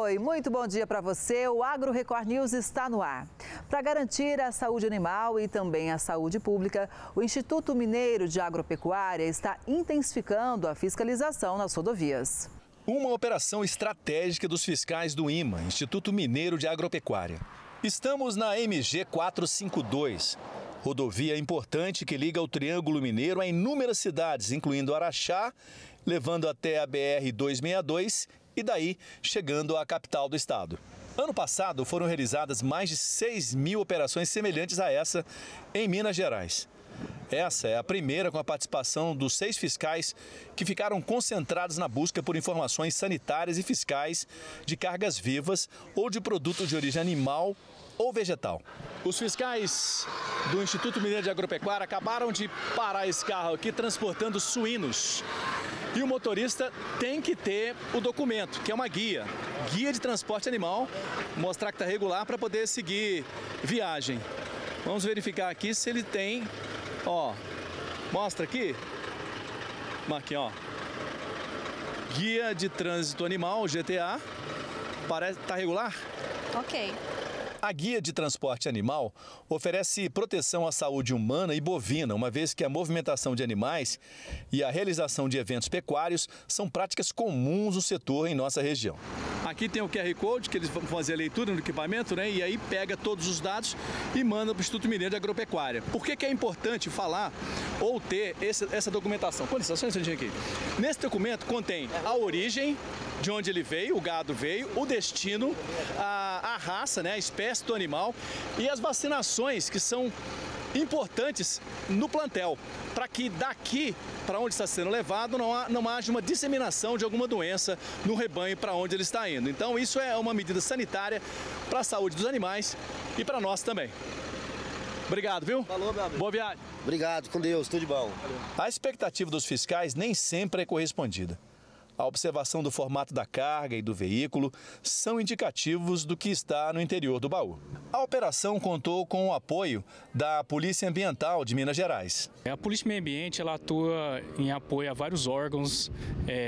Oi, muito bom dia para você. O Agro Record News está no ar. Para garantir a saúde animal e também a saúde pública, o Instituto Mineiro de Agropecuária está intensificando a fiscalização nas rodovias. Uma operação estratégica dos fiscais do IMA, Instituto Mineiro de Agropecuária. Estamos na MG 452, rodovia importante que liga o Triângulo Mineiro a inúmeras cidades, incluindo Araxá, levando até a BR-262 e daí chegando à capital do estado. Ano passado foram realizadas mais de 6.000 operações semelhantes a essa em Minas Gerais. Essa é a primeira com a participação dos 6 fiscais que ficaram concentrados na busca por informações sanitárias e fiscais de cargas vivas ou de produtos de origem animal ou vegetal. Os fiscais do Instituto Mineiro de Agropecuária acabaram de parar esse carro aqui transportando suínos. E o motorista tem que ter o documento, que é uma guia de transporte animal, mostrar que está regular para poder seguir viagem. Vamos verificar aqui se ele tem, ó, mostra aqui, aqui ó, guia de trânsito animal, GTA, parece, tá regular? Ok. A guia de transporte animal oferece proteção à saúde humana e bovina, uma vez que a movimentação de animais e a realização de eventos pecuários são práticas comuns no setor em nossa região. Aqui tem o QR Code, que eles vão fazer a leitura no equipamento, né? E aí pega todos os dados e manda para o Instituto Mineiro de Agropecuária. Por que é importante falar ou ter essa documentação? Com licença, só um instantinho aqui. Nesse documento contém a origem, de onde ele veio, o gado veio, o destino, a raça, né, a espécie do animal e as vacinações que são importantes no plantel, para que daqui para onde está sendo levado não haja uma disseminação de alguma doença no rebanho para onde ele está indo. Então isso é uma medida sanitária para a saúde dos animais e para nós também. Obrigado, viu? Falou, meu amigo. Boa viagem. Obrigado, com Deus, tudo de bom. Valeu. A expectativa dos fiscais nem sempre é correspondida. A observação do formato da carga e do veículo são indicativos do que está no interior do baú. A operação contou com o apoio da Polícia Ambiental de Minas Gerais. A Polícia Meio Ambiente ela atua em apoio a vários órgãos,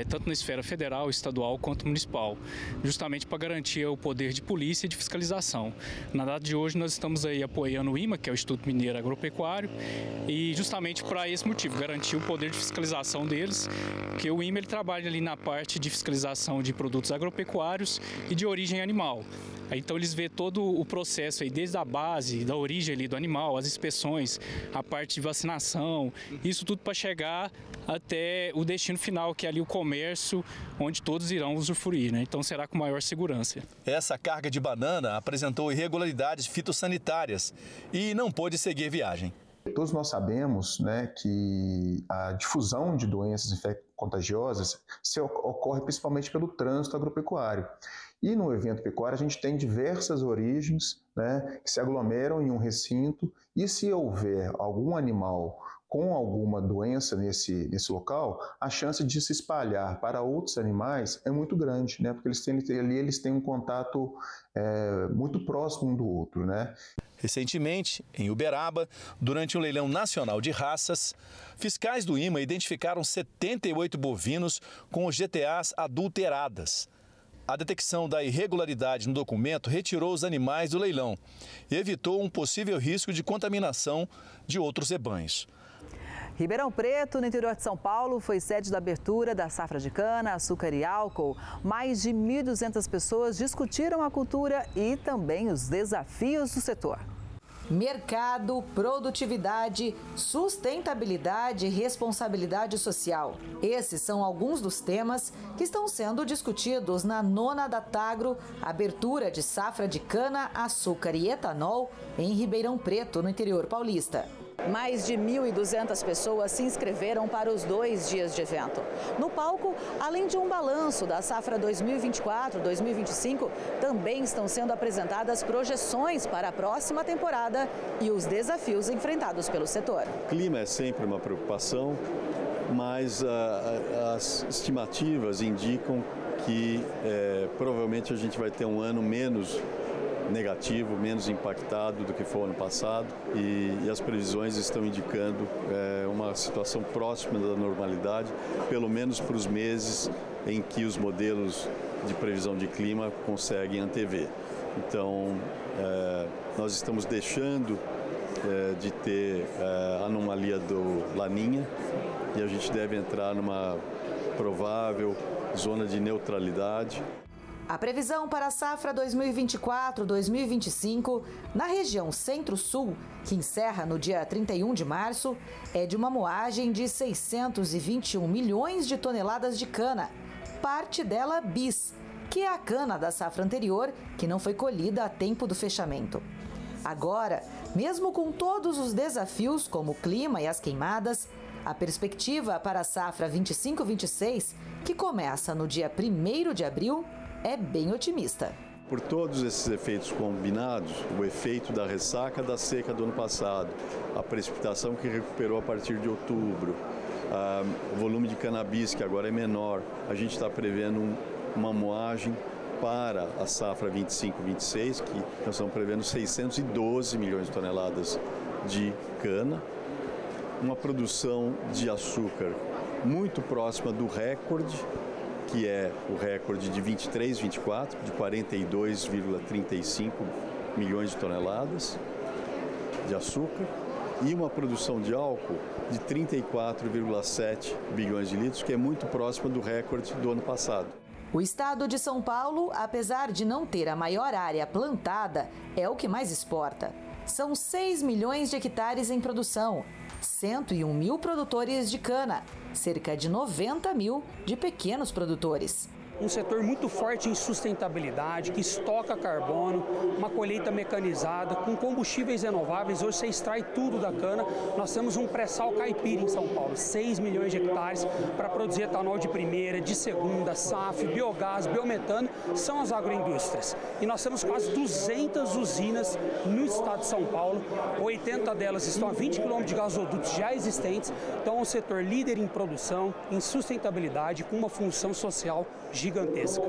tanto na esfera federal, estadual quanto municipal, justamente para garantir o poder de polícia e de fiscalização. Na data de hoje nós estamos aí apoiando o IMA, que é o Instituto Mineiro Agropecuário, e justamente para esse motivo, garantir o poder de fiscalização deles, que o IMA ele trabalha ali na parte de fiscalização de produtos agropecuários e de origem animal. Então eles vê todo o processo aí, desde a base, da origem ali do animal, as inspeções, a parte de vacinação, isso tudo para chegar até o destino final, que é ali o comércio, onde todos irão usufruir, né? Então será com maior segurança. Essa carga de banana apresentou irregularidades fitossanitárias e não pôde seguir viagem. Todos nós sabemos, né, que a difusão de doenças contagiosas ocorre principalmente pelo trânsito agropecuário. E no evento pecuário a gente tem diversas origens, né, que se aglomeram em um recinto e se houver algum animal com alguma doença nesse local, a chance de se espalhar para outros animais é muito grande, né, porque eles têm um contato muito próximo um do outro, né. Recentemente, em Uberaba, durante um leilão nacional de raças, fiscais do IMA identificaram 78 bovinos com os GTAs adulteradas. A detecção da irregularidade no documento retirou os animais do leilão e evitou um possível risco de contaminação de outros rebanhos. Ribeirão Preto, no interior de São Paulo, foi sede da abertura da safra de cana, açúcar e álcool. Mais de 1.200 pessoas discutiram a cultura e também os desafios do setor. Mercado, produtividade, sustentabilidade e responsabilidade social. Esses são alguns dos temas que estão sendo discutidos na 9ª Datagro, abertura de safra de cana, açúcar e etanol em Ribeirão Preto, no interior paulista. Mais de 1.200 pessoas se inscreveram para os 2 dias de evento. No palco, além de um balanço da safra 2024-2025, também estão sendo apresentadas projeções para a próxima temporada e os desafios enfrentados pelo setor. O clima é sempre uma preocupação, mas as estimativas indicam que provavelmente a gente vai ter um ano menos negativo, menos impactado do que foi o ano passado e as previsões estão indicando uma situação próxima da normalidade, pelo menos para os meses em que os modelos de previsão de clima conseguem antever. Então, nós estamos deixando de ter a anomalia do Laninha e a gente deve entrar numa provável zona de neutralidade. A previsão para a safra 2024-2025 na região Centro-Sul, que encerra no dia 31 de março, é de uma moagem de 621 milhões de toneladas de cana, parte dela bis, que é a cana da safra anterior, que não foi colhida a tempo do fechamento. Agora, mesmo com todos os desafios como o clima e as queimadas, a perspectiva para a safra 25-26, que começa no dia 1º de abril, é bem otimista. Por todos esses efeitos combinados, o efeito da ressaca da seca do ano passado, a precipitação que recuperou a partir de outubro, o volume de cannabis que agora é menor, a gente está prevendo uma moagem para a safra 25-26, que nós estamos prevendo 612 milhões de toneladas de cana, uma produção de açúcar muito próxima do recorde, que é o recorde de 23-24, de 42,35 milhões de toneladas de açúcar, e uma produção de álcool de 34,7 bilhões de litros, que é muito próxima do recorde do ano passado. O estado de São Paulo, apesar de não ter a maior área plantada, é o que mais exporta. São 6 milhões de hectares em produção, 101 mil produtores de cana, cerca de 90 mil de pequenos produtores. Um setor muito forte em sustentabilidade, que estoca carbono, uma colheita mecanizada, com combustíveis renováveis. Hoje você extrai tudo da cana. Nós temos um pré-sal caipira em São Paulo, 6 milhões de hectares para produzir etanol de primeira, de segunda, SAF, biogás, biometano, são as agroindústrias. E nós temos quase 200 usinas no estado de São Paulo, 80 delas estão a 20 km de gasodutos já existentes. Então é um setor líder em produção, em sustentabilidade, com uma função social gigantesca.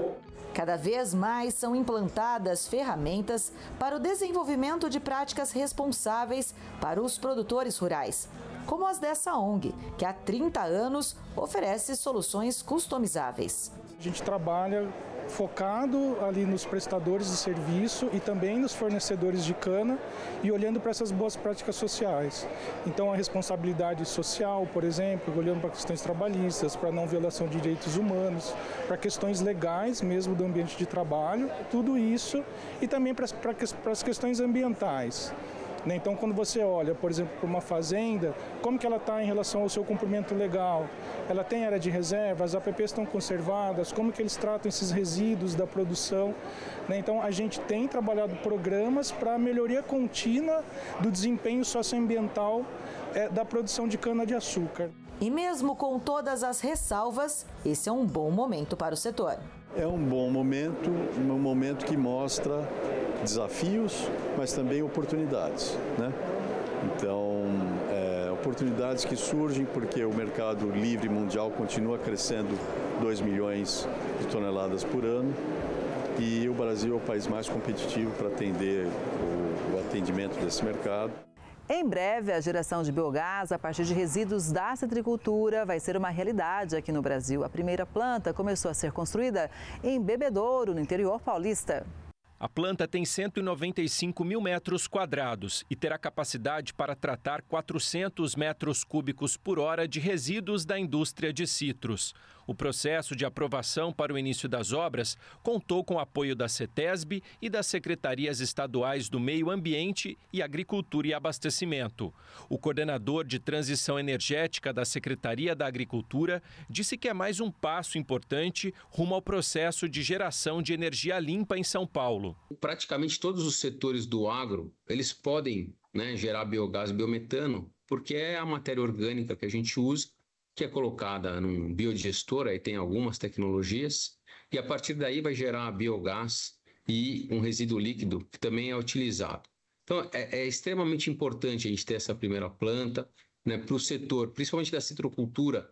Cada vez mais são implantadas ferramentas para o desenvolvimento de práticas responsáveis para os produtores rurais, como as dessa ONG, que há 30 anos oferece soluções customizáveis. A gente trabalha focado ali nos prestadores de serviço e também nos fornecedores de cana e olhando para essas boas práticas sociais. Então a responsabilidade social, por exemplo, olhando para questões trabalhistas, para não violação de direitos humanos, para questões legais mesmo do ambiente de trabalho, tudo isso, e também para as questões ambientais. Então, quando você olha, por exemplo, para uma fazenda, como que ela está em relação ao seu cumprimento legal? Ela tem área de reserva, as APPs estão conservadas, como que eles tratam esses resíduos da produção? Então, a gente tem trabalhado programas para a melhoria contínua do desempenho socioambiental da produção de cana-de-açúcar. E mesmo com todas as ressalvas, esse é um bom momento para o setor. É um bom momento, um momento que mostra desafios, mas também oportunidades, né? Então, oportunidades que surgem porque o mercado livre mundial continua crescendo 2 milhões de toneladas por ano e o Brasil é o país mais competitivo para atender o atendimento desse mercado. Em breve, a geração de biogás a partir de resíduos da citricultura vai ser uma realidade aqui no Brasil. A primeira planta começou a ser construída em Bebedouro, no interior paulista. A planta tem 195 mil metros quadrados e terá capacidade para tratar 400 metros cúbicos por hora de resíduos da indústria de citros. O processo de aprovação para o início das obras contou com o apoio da CETESB e das secretarias estaduais do Meio Ambiente e Agricultura e Abastecimento. O coordenador de transição energética da Secretaria da Agricultura disse que é mais um passo importante rumo ao processo de geração de energia limpa em São Paulo. Praticamente todos os setores do agro, eles podem, gerar biogás e biometano, porque é a matéria orgânica que a gente usa, que é colocada num biodigestor, aí tem algumas tecnologias, e a partir daí vai gerar biogás e um resíduo líquido que também é utilizado. Então é extremamente importante a gente ter essa primeira planta, para o setor, principalmente da citricultura,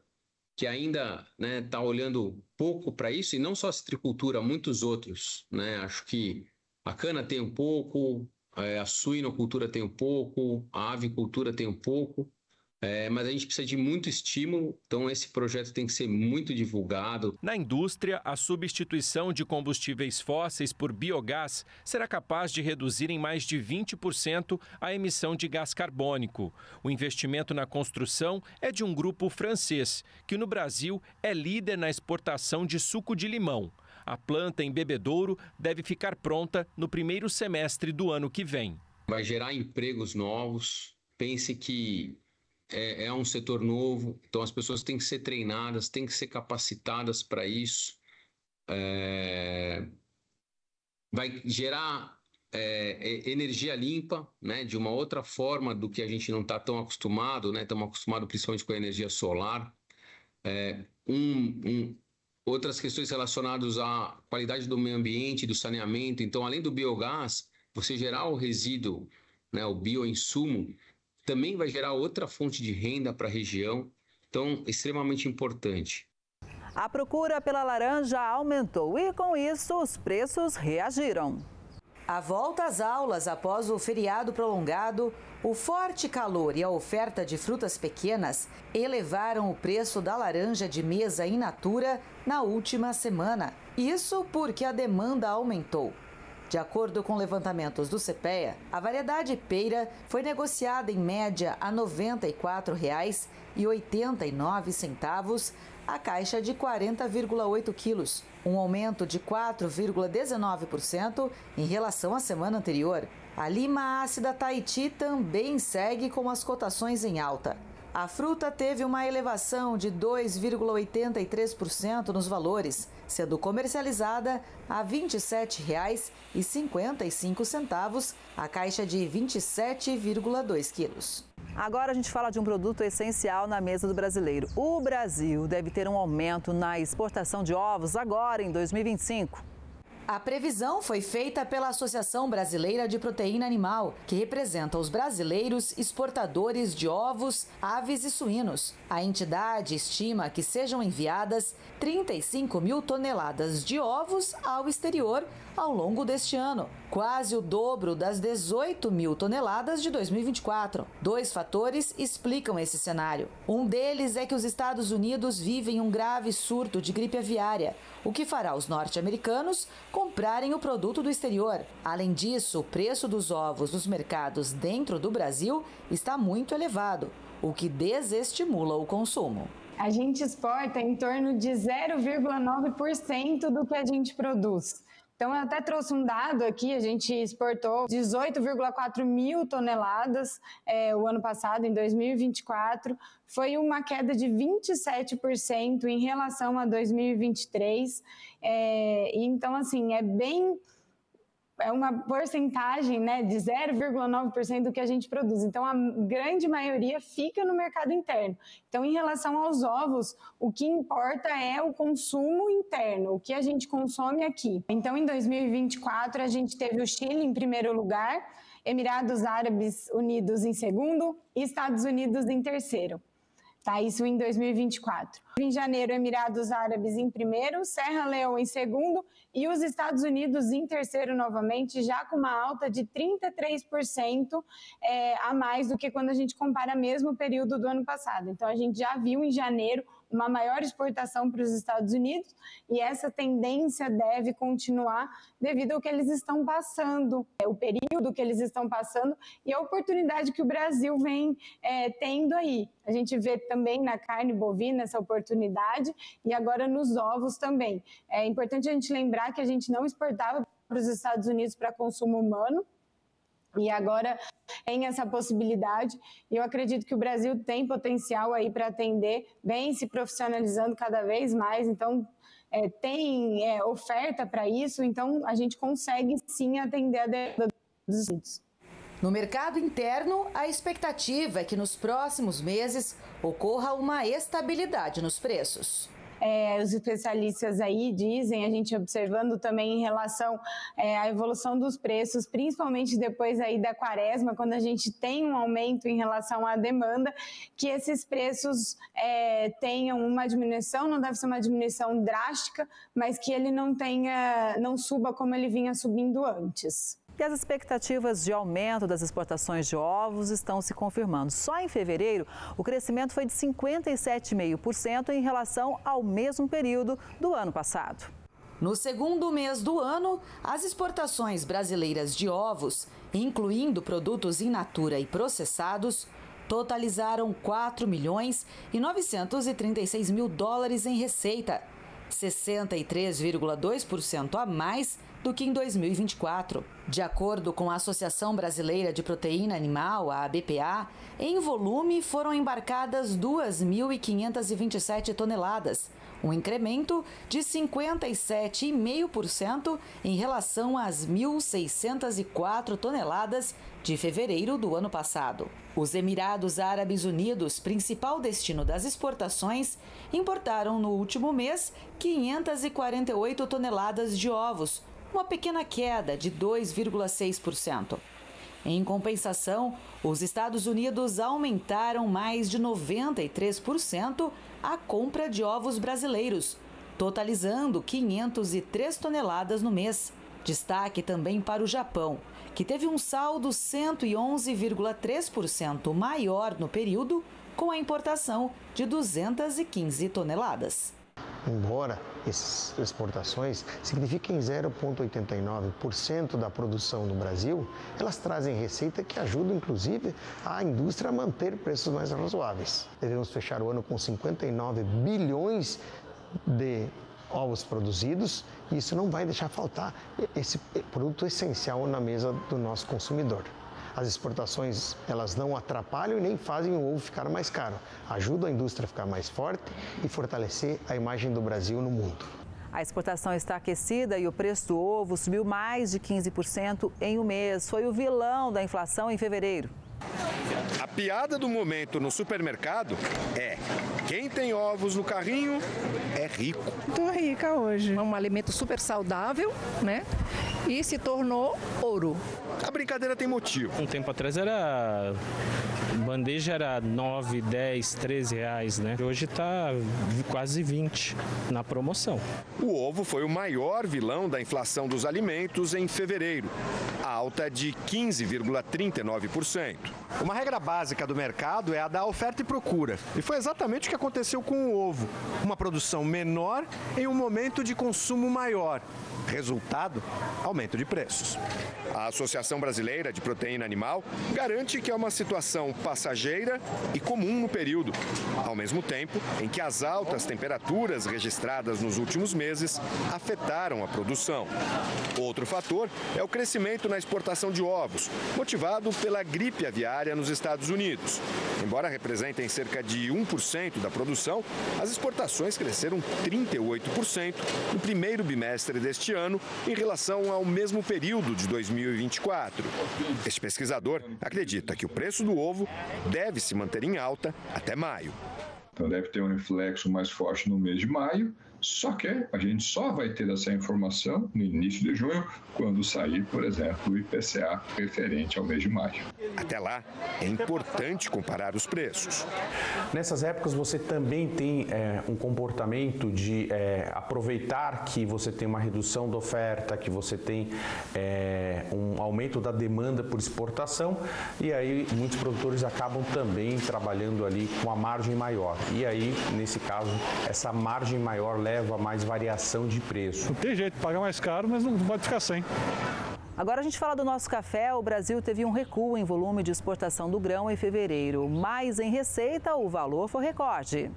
que ainda está olhando pouco para isso, e não só a citricultura, muitos outros. Acho que a cana tem um pouco, a suinocultura tem um pouco, a avicultura tem um pouco, Mas a gente precisa de muito estímulo, então esse projeto tem que ser muito divulgado. Na indústria, a substituição de combustíveis fósseis por biogás será capaz de reduzir em mais de 20% a emissão de gás carbônico. O investimento na construção é de um grupo francês, que no Brasil é líder na exportação de suco de limão. A planta em Bebedouro deve ficar pronta no primeiro semestre do ano que vem. Vai gerar empregos novos, pense que é um setor novo, então as pessoas têm que ser treinadas, têm que ser capacitadas para isso. Vai gerar energia limpa, né, de uma outra forma do que a gente não está tão acostumado, né? Estamos acostumados principalmente com a energia solar. Outras questões relacionadas à qualidade do meio ambiente, do saneamento. Então, além do biogás, você gerar o resíduo, né, o bioinsumo, também vai gerar outra fonte de renda para a região, então extremamente importante. A procura pela laranja aumentou e, com isso, os preços reagiram. A volta às aulas após o feriado prolongado, o forte calor e a oferta de frutas pequenas elevaram o preço da laranja de mesa in natura na última semana. Isso porque a demanda aumentou. De acordo com levantamentos do CPEA, a variedade peira foi negociada em média a R$ 94,89 a caixa de 40,8 quilos, um aumento de 4,19% em relação à semana anterior. A lima ácida Tahiti também segue com as cotações em alta. A fruta teve uma elevação de 2,83% nos valores, sendo comercializada a R$ 27,55 a caixa de 27,2 quilos. Agora a gente fala de um produto essencial na mesa do brasileiro. O Brasil deve ter um aumento na exportação de ovos agora em 2025. A previsão foi feita pela Associação Brasileira de Proteína Animal, que representa os brasileiros exportadores de ovos, aves e suínos. A entidade estima que sejam enviadas 35 mil toneladas de ovos ao exterior ao longo deste ano, quase o dobro das 18 mil toneladas de 2024. Dois fatores explicam esse cenário. Um deles é que os Estados Unidos vivem um grave surto de gripe aviária, o que fará os norte-americanos comprarem o produto do exterior. Além disso, o preço dos ovos nos mercados dentro do Brasil está muito elevado, o que desestimula o consumo. A gente exporta em torno de 0,9% do que a gente produz. Então, eu até trouxe um dado aqui, a gente exportou 18,4 mil toneladas o ano passado, em 2024. Foi uma queda de 27% em relação a 2023. Então, assim, é uma porcentagem, né, de 0,9% do que a gente produz. Então, a grande maioria fica no mercado interno. Então, em relação aos ovos, o que importa é o consumo interno, o que a gente consome aqui. Então, em 2024, a gente teve o Chile em primeiro lugar, Emirados Árabes Unidos em segundo e Estados Unidos em terceiro. Tá, isso em 2024. Em janeiro, Emirados Árabes em primeiro, Serra Leoa em segundo e os Estados Unidos em terceiro novamente, já com uma alta de 33% a mais do que quando a gente compara mesmo o período do ano passado. Então, a gente já viu em janeiro uma maior exportação para os Estados Unidos e essa tendência deve continuar devido ao que eles estão passando, o período que eles estão passando e a oportunidade que o Brasil vem tendo aí. A gente vê também na carne bovina essa oportunidade e agora nos ovos também. É importante a gente lembrar que a gente não exportava para os Estados Unidos para consumo humano, e agora tem essa possibilidade e eu acredito que o Brasil tem potencial aí para atender, vem se profissionalizando cada vez mais, então tem oferta para isso, então a gente consegue sim atender a demanda dos Estados Unidos. No mercado interno, a expectativa é que nos próximos meses ocorra uma estabilidade nos preços. Os especialistas aí dizem, a gente observando também em relação à evolução dos preços, principalmente depois aí da quaresma, quando a gente tem um aumento em relação à demanda, que esses preços tenham uma diminuição, não deve ser uma diminuição drástica, mas que ele não suba como ele vinha subindo antes. E as expectativas de aumento das exportações de ovos estão se confirmando. Só em fevereiro, o crescimento foi de 57,5% em relação ao mesmo período do ano passado. No segundo mês do ano, as exportações brasileiras de ovos, incluindo produtos in natura e processados, totalizaram 4.936.000 dólares em receita, 63,2% a mais do que em 2024. De acordo com a Associação Brasileira de Proteína Animal, a ABPA, em volume foram embarcadas 2.527 toneladas, um incremento de 57,5% em relação às 1.604 toneladas de fevereiro do ano passado. Os Emirados Árabes Unidos, principal destino das exportações, importaram no último mês 548 toneladas de ovos, uma pequena queda de 2,6%. Em compensação, os Estados Unidos aumentaram mais de 93% a compra de ovos brasileiros, totalizando 503 toneladas no mês. Destaque também para o Japão, que teve um saldo 111,3% maior no período, com a importação de 215 toneladas. Embora essas exportações signifiquem 0,89% da produção no Brasil, elas trazem receita que ajuda, inclusive, a indústria a manter preços mais razoáveis. Devemos fechar o ano com 59 bilhões de ovos produzidos e isso não vai deixar faltar esse produto essencial na mesa do nosso consumidor. As exportações, elas não atrapalham e nem fazem o ovo ficar mais caro. Ajudam a indústria a ficar mais forte e fortalecer a imagem do Brasil no mundo. A exportação está aquecida e o preço do ovo subiu mais de 15% em um mês. Foi o vilão da inflação em fevereiro. A piada do momento no supermercado é: quem tem ovos no carrinho é rico. Estou rica hoje. É um alimento super saudável, né? E se tornou ouro. A brincadeira tem motivo. Um tempo atrás bandeja era 9, 10, 13 reais, né? Hoje está quase 20 na promoção. O ovo foi o maior vilão da inflação dos alimentos em fevereiro, alta de 15,39%. Uma regra básica do mercado é a da oferta e procura. E foi exatamente o que aconteceu com o ovo. Uma produção menor em um momento de consumo maior. Resultado, aumento de preços. A Associação Brasileira de Proteína Animal garante que é uma situação passageira e comum no período, ao mesmo tempo em que as altas temperaturas registradas nos últimos meses afetaram a produção. Outro fator é o crescimento na exportação de ovos, motivado pela gripe aviária nos Estados Unidos. Embora representem cerca de 1% da produção, as exportações cresceram 38% no primeiro bimestre deste ano em relação ao mesmo período de 2024. Este pesquisador acredita que o preço do ovo deve se manter em alta até maio. Então deve ter um reflexo mais forte no mês de maio, só que a gente só vai ter essa informação no início de junho, quando sair, por exemplo, o IPCA referente ao mês de maio. Até lá, é importante comparar os preços. Nessas épocas você também tem um comportamento de aproveitar que você tem uma redução da oferta, que você tem um aumento da demanda por exportação, e aí muitos produtores acabam também trabalhando ali com a margem maior. E aí, nesse caso, essa margem maior leva a mais variação de preço. Não tem jeito de pagar mais caro, mas não pode ficar sem. Agora a gente fala do nosso café. O Brasil teve um recuo em volume de exportação do grão em fevereiro, mas em receita o valor foi recorde.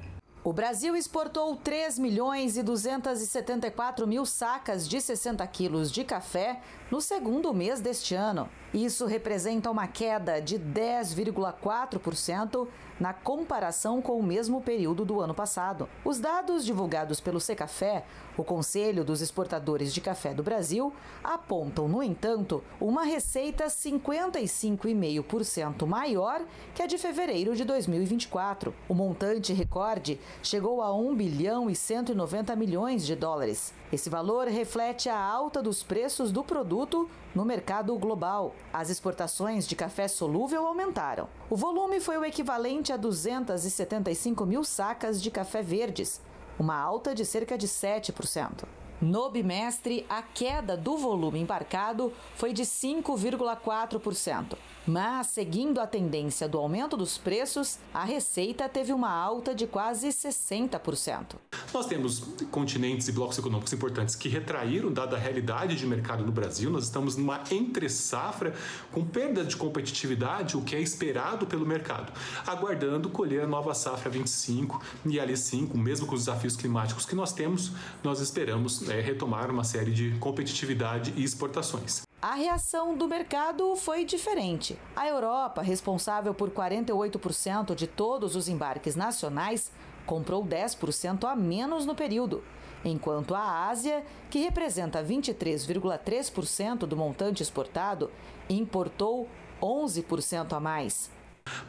O Brasil exportou 3.274.000 sacas de 60 quilos de café no segundo mês deste ano. Isso representa uma queda de 10,4% na comparação com o mesmo período do ano passado. Os dados divulgados pelo Secafé, o Conselho dos Exportadores de Café do Brasil, apontam, no entanto, uma receita 55,5% maior que a de fevereiro de 2024. O montante recorde chegou a 1 bilhão e 190 milhões de dólares. Esse valor reflete a alta dos preços do produto no mercado global. As exportações de café solúvel aumentaram. O volume foi o equivalente a 275.000 sacas de café verdes, uma alta de cerca de 7%. No bimestre, a queda do volume embarcado foi de 5,4%. Mas, seguindo a tendência do aumento dos preços, a receita teve uma alta de quase 60%. Nós temos continentes e blocos econômicos importantes que retraíram, dada a realidade de mercado no Brasil. Nós estamos numa entre-safra com perda de competitividade, o que é esperado pelo mercado, aguardando colher a nova safra 25 e ali sim, mesmo com os desafios climáticos que nós temos, nós esperamos retomar uma série de competitividade e exportações. A reação do mercado foi diferente. A Europa, responsável por 48% de todos os embarques nacionais, comprou 10% a menos no período, enquanto a Ásia, que representa 23,3% do montante exportado, importou 11% a mais.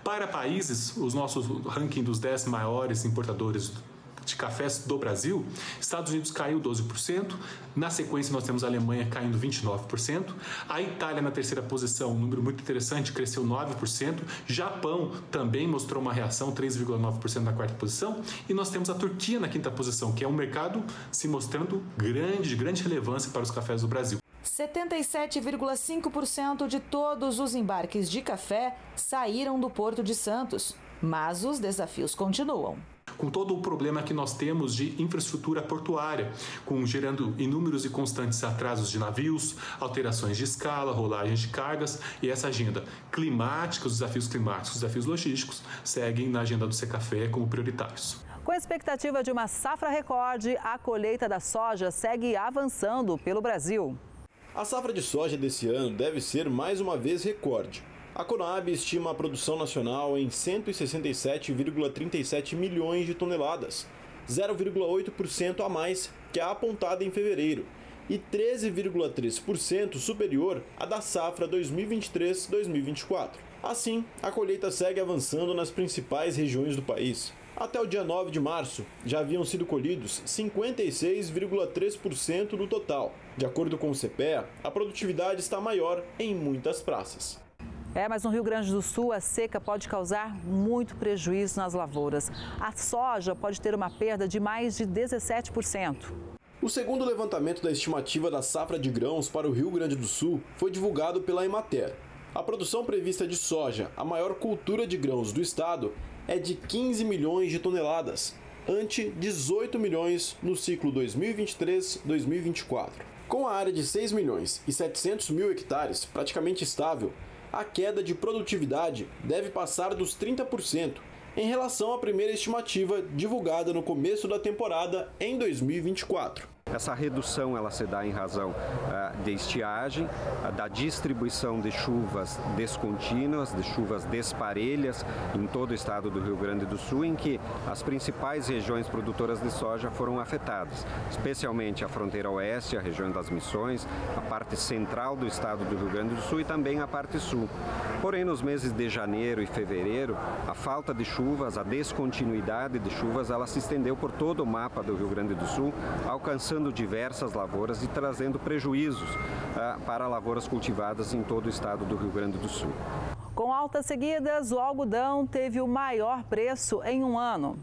Para países, os nossos ranking dos 10 maiores importadores de cafés do Brasil, Estados Unidos caiu 12%, na sequência nós temos a Alemanha caindo 29%, a Itália na terceira posição, um número muito interessante, cresceu 9%, Japão também mostrou uma reação, 3,9% na quarta posição, e nós temos a Turquia na quinta posição, que é um mercado se mostrando de grande relevância para os cafés do Brasil. 77,5% de todos os embarques de café saíram do Porto de Santos, mas os desafios continuam. Com todo o problema que nós temos de infraestrutura portuária, gerando inúmeros e constantes atrasos de navios, alterações de escala, rolagens de cargas, e essa agenda climática, os desafios logísticos, seguem na agenda do Secafé como prioritários. Com a expectativa de uma safra recorde, a colheita da soja segue avançando pelo Brasil. A safra de soja desse ano deve ser mais uma vez recorde. A Conab estima a produção nacional em 167,37 milhões de toneladas, 0,8% a mais que a apontada em fevereiro e 13,3% superior à da safra 2023-2024. Assim, a colheita segue avançando nas principais regiões do país. Até o dia 9 de março, já haviam sido colhidos 56,3% do total. De acordo com o CPEA, a produtividade está maior em muitas praças. Mas no Rio Grande do Sul, a seca pode causar muito prejuízo nas lavouras. A soja pode ter uma perda de mais de 17%. O segundo levantamento da estimativa da safra de grãos para o Rio Grande do Sul foi divulgado pela Emater. A produção prevista de soja, a maior cultura de grãos do estado, é de 15 milhões de toneladas, ante 18 milhões no ciclo 2023-2024. Com a área de 6 milhões e 700 mil hectares praticamente estável, a queda de produtividade deve passar dos 30% em relação à primeira estimativa divulgada no começo da temporada em 2024. Essa redução ela se dá em razão de estiagem, da distribuição de chuvas descontínuas, de chuvas desparelhas em todo o estado do Rio Grande do Sul, em que as principais regiões produtoras de soja foram afetadas, especialmente a fronteira oeste, a região das Missões, a parte central do estado do Rio Grande do Sul e também a parte sul. Porém, nos meses de janeiro e fevereiro, a falta de chuvas, a descontinuidade de chuvas, ela se estendeu por todo o mapa do Rio Grande do Sul, alcançando diversas lavouras e trazendo prejuízos para lavouras cultivadas em todo o estado do Rio Grande do Sul. Com altas seguidas, o algodão teve o maior preço em um ano.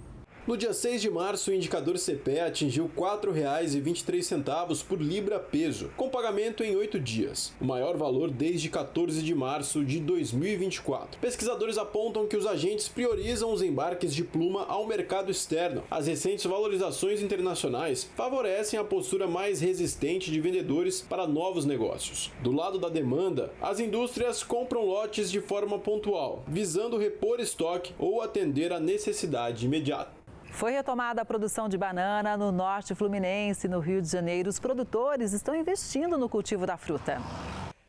No dia 6 de março, o indicador CPEA atingiu R$ 4,23 por libra peso, com pagamento em 8 dias, o maior valor desde 14 de março de 2024. Pesquisadores apontam que os agentes priorizam os embarques de pluma ao mercado externo. As recentes valorizações internacionais favorecem a postura mais resistente de vendedores para novos negócios. Do lado da demanda, as indústrias compram lotes de forma pontual, visando repor estoque ou atender à necessidade imediata. Foi retomada a produção de banana no norte fluminense, no Rio de Janeiro. Os produtores estão investindo no cultivo da fruta.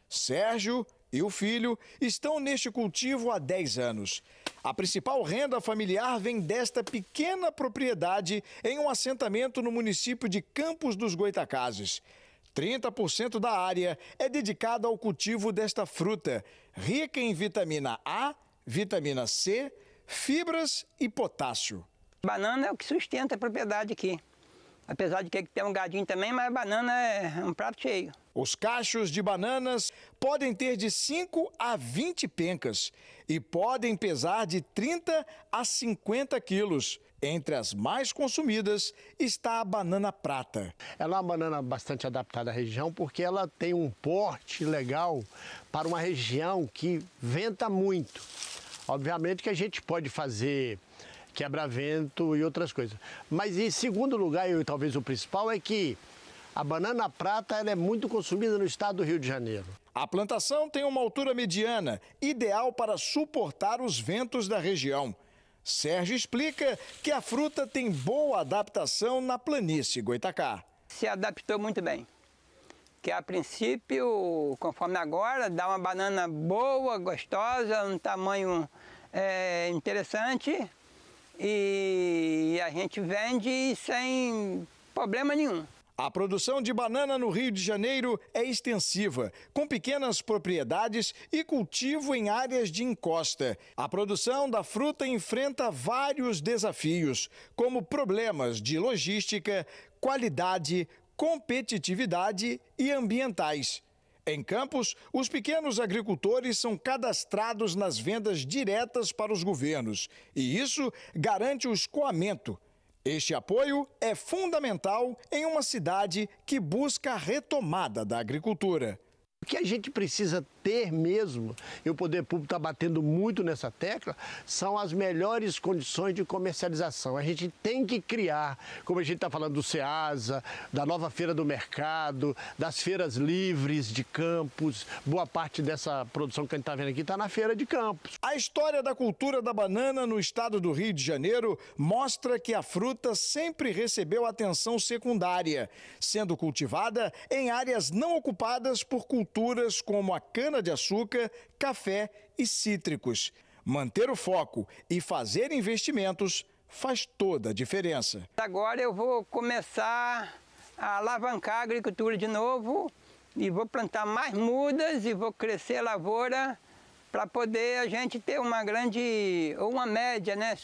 Sérgio e o filho estão neste cultivo há 10 anos. A principal renda familiar vem desta pequena propriedade em um assentamento no município de Campos dos Goitacazes. 30% da área é dedicada ao cultivo desta fruta, rica em vitamina A, vitamina C, fibras e potássio. Banana é o que sustenta a propriedade aqui. Apesar de que tem um gadinho também, mas a banana é um prato cheio. Os cachos de bananas podem ter de 5 a 20 pencas e podem pesar de 30 a 50 quilos. Entre as mais consumidas está a banana prata. Ela é uma banana bastante adaptada à região porque ela tem um porte legal para uma região que venta muito. Obviamente que a gente pode fazer quebra-vento e outras coisas. Mas em segundo lugar, e talvez o principal, é que a banana prata ela é muito consumida no estado do Rio de Janeiro. A plantação tem uma altura mediana, ideal para suportar os ventos da região. Sérgio explica que a fruta tem boa adaptação na planície Goitacá. Se adaptou muito bem, que a princípio, conforme agora, dá uma banana boa, gostosa, um tamanho interessante e a gente vende sem problema nenhum. A produção de banana no Rio de Janeiro é extensiva, com pequenas propriedades e cultivo em áreas de encosta. A produção da fruta enfrenta vários desafios, como problemas de logística, qualidade, competitividade e ambientais. Em Campos, os pequenos agricultores são cadastrados nas vendas diretas para os governos, e isso garante o escoamento. Este apoio é fundamental em uma cidade que busca a retomada da agricultura. O que a gente precisa ter mesmo, e o poder público está batendo muito nessa tecla, são as melhores condições de comercialização. A gente tem que criar, como a gente está falando do SEASA, da nova feira do mercado, das feiras livres de Campos, boa parte dessa produção que a gente está vendo aqui está na feira de Campos. A história da cultura da banana no estado do Rio de Janeiro mostra que a fruta sempre recebeu atenção secundária, sendo cultivada em áreas não ocupadas por culturas como a cana-de-açúcar, café e cítricos. Manter o foco e fazer investimentos faz toda a diferença. Agora eu vou começar a alavancar a agricultura de novo e vou plantar mais mudas e vou crescer a lavoura para poder a gente ter uma grande, ou uma média, né,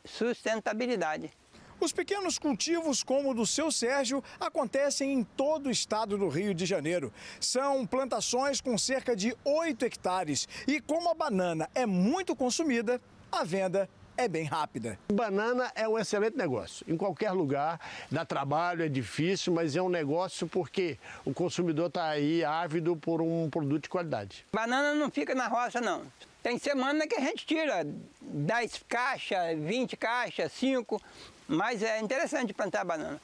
sustentabilidade. Os pequenos cultivos, como o do seu Sérgio, acontecem em todo o estado do Rio de Janeiro. São plantações com cerca de 8 hectares e como a banana é muito consumida, a venda é bem rápida. Banana é um excelente negócio. Em qualquer lugar, dá trabalho, é difícil, mas é um negócio porque o consumidor está aí ávido por um produto de qualidade. Banana não fica na roça, não. Tem semana que a gente tira 10 caixas, 20 caixas, 5, mas é interessante plantar banana.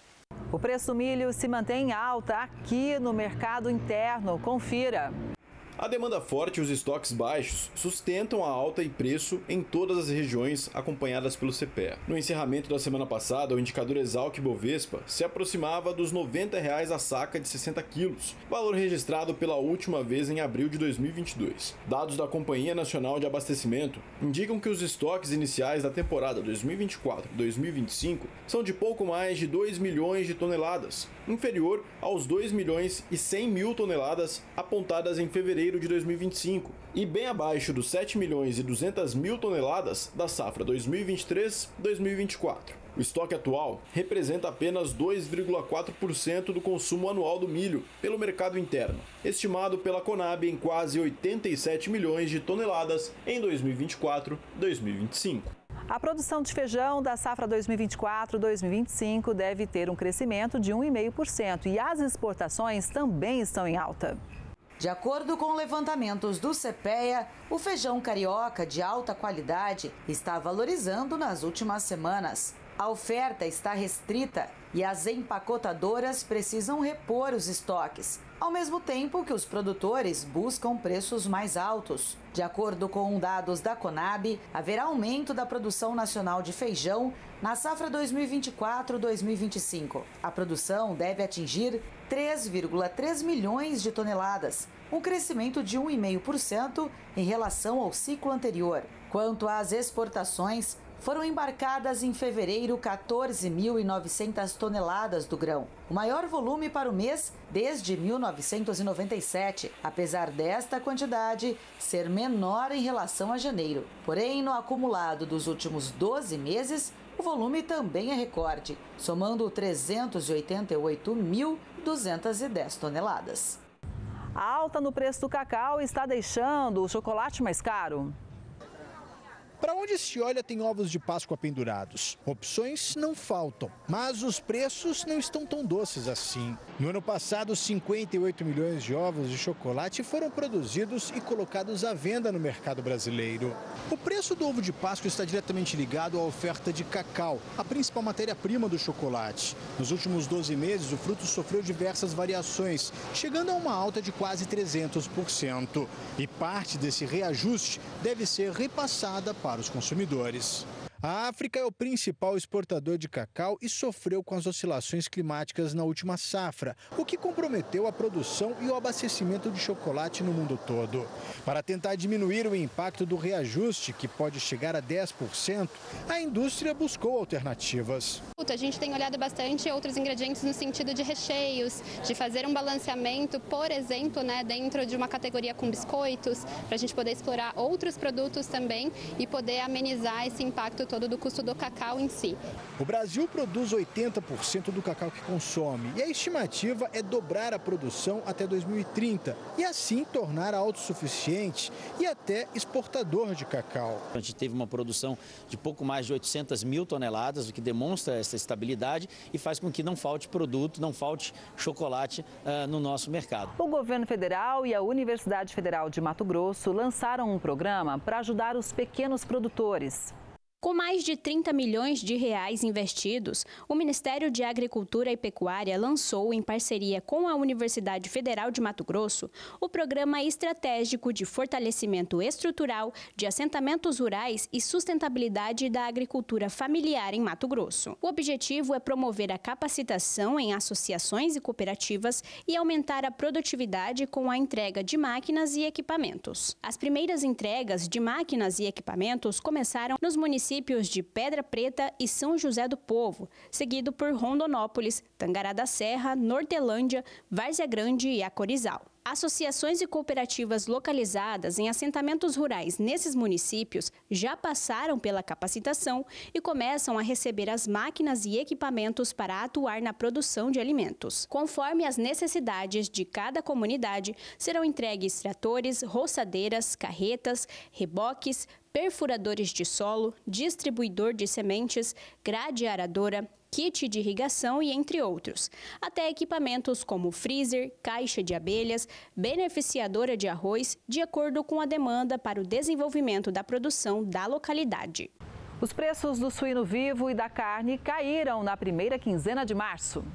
O preço do milho se mantém alta aqui no mercado interno. Confira. A demanda forte e os estoques baixos sustentam a alta e preço em todas as regiões acompanhadas pelo CPEA. No encerramento da semana passada, o indicador Exalc-Bovespa se aproximava dos R$ 90 a saca de 60 quilos, valor registrado pela última vez em abril de 2022. Dados da Companhia Nacional de Abastecimento indicam que os estoques iniciais da temporada 2024-2025 são de pouco mais de 2 milhões de toneladas, inferior aos 2 milhões e 100 mil toneladas apontadas em fevereiro de 2025 e bem abaixo dos 7 milhões e 200 mil toneladas da safra 2023-2024. O estoque atual representa apenas 2,4% do consumo anual do milho pelo mercado interno, estimado pela Conab em quase 87 milhões de toneladas em 2024-2025. A produção de feijão da safra 2024-2025 deve ter um crescimento de 1,5% e as exportações também estão em alta. De acordo com levantamentos do CPEA, o feijão carioca de alta qualidade está valorizando nas últimas semanas. A oferta está restrita e as empacotadoras precisam repor os estoques, ao mesmo tempo que os produtores buscam preços mais altos. De acordo com dados da Conab, haverá aumento da produção nacional de feijão na safra 2024-2025. A produção deve atingir 3,3 milhões de toneladas, um crescimento de 1,5% em relação ao ciclo anterior. Quanto às exportações, foram embarcadas em fevereiro 14.900 toneladas do grão, o maior volume para o mês desde 1997, apesar desta quantidade ser menor em relação a janeiro. Porém, no acumulado dos últimos 12 meses, o volume também é recorde, somando 388.210 toneladas. A alta no preço do cacau está deixando o chocolate mais caro. Para onde se olha tem ovos de Páscoa pendurados. Opções não faltam, mas os preços não estão tão doces assim. No ano passado, 58 milhões de ovos de chocolate foram produzidos e colocados à venda no mercado brasileiro. O preço do ovo de Páscoa está diretamente ligado à oferta de cacau, a principal matéria-prima do chocolate. Nos últimos 12 meses, o fruto sofreu diversas variações, chegando a uma alta de quase 300%. E parte desse reajuste deve ser repassada para os consumidores. A África é o principal exportador de cacau e sofreu com as oscilações climáticas na última safra, o que comprometeu a produção e o abastecimento de chocolate no mundo todo. Para tentar diminuir o impacto do reajuste, que pode chegar a 10%, a indústria buscou alternativas. A gente tem olhado bastante outros ingredientes no sentido de recheios, de fazer um balanceamento, por exemplo, dentro de uma categoria com biscoitos, para a gente poder explorar outros produtos também e poder amenizar esse impacto todo do custo do cacau em si. O Brasil produz 80% do cacau que consome e a estimativa é dobrar a produção até 2030 e assim tornar autossuficiente e até exportador de cacau. A gente teve uma produção de pouco mais de 800 mil toneladas, o que demonstra essa estabilidade e faz com que não falte produto, não falte chocolate no nosso mercado. O governo federal e a Universidade Federal de Mato Grosso lançaram um programa para ajudar os pequenos produtores. Com mais de 30 milhões de reais investidos, o Ministério de Agricultura e Pecuária lançou, em parceria com a Universidade Federal de Mato Grosso, o Programa Estratégico de Fortalecimento Estrutural de Assentamentos Rurais e Sustentabilidade da Agricultura Familiar em Mato Grosso. O objetivo é promover a capacitação em associações e cooperativas e aumentar a produtividade com a entrega de máquinas e equipamentos. As primeiras entregas de máquinas e equipamentos começaram nos municípios de Pedra Preta e São José do Povo, seguido por Rondonópolis, Tangará da Serra, Nortelândia, Várzea Grande e Acorizal. Associações e cooperativas localizadas em assentamentos rurais nesses municípios já passaram pela capacitação e começam a receber as máquinas e equipamentos para atuar na produção de alimentos. Conforme as necessidades de cada comunidade, serão entregues tratores, roçadeiras, carretas, reboques, perfuradores de solo, distribuidor de sementes, grade aradora, kit de irrigação e entre outros, até equipamentos como freezer, caixa de abelhas, beneficiadora de arroz, de acordo com a demanda para o desenvolvimento da produção da localidade. Os preços do suíno vivo e da carne caíram na primeira quinzena de março.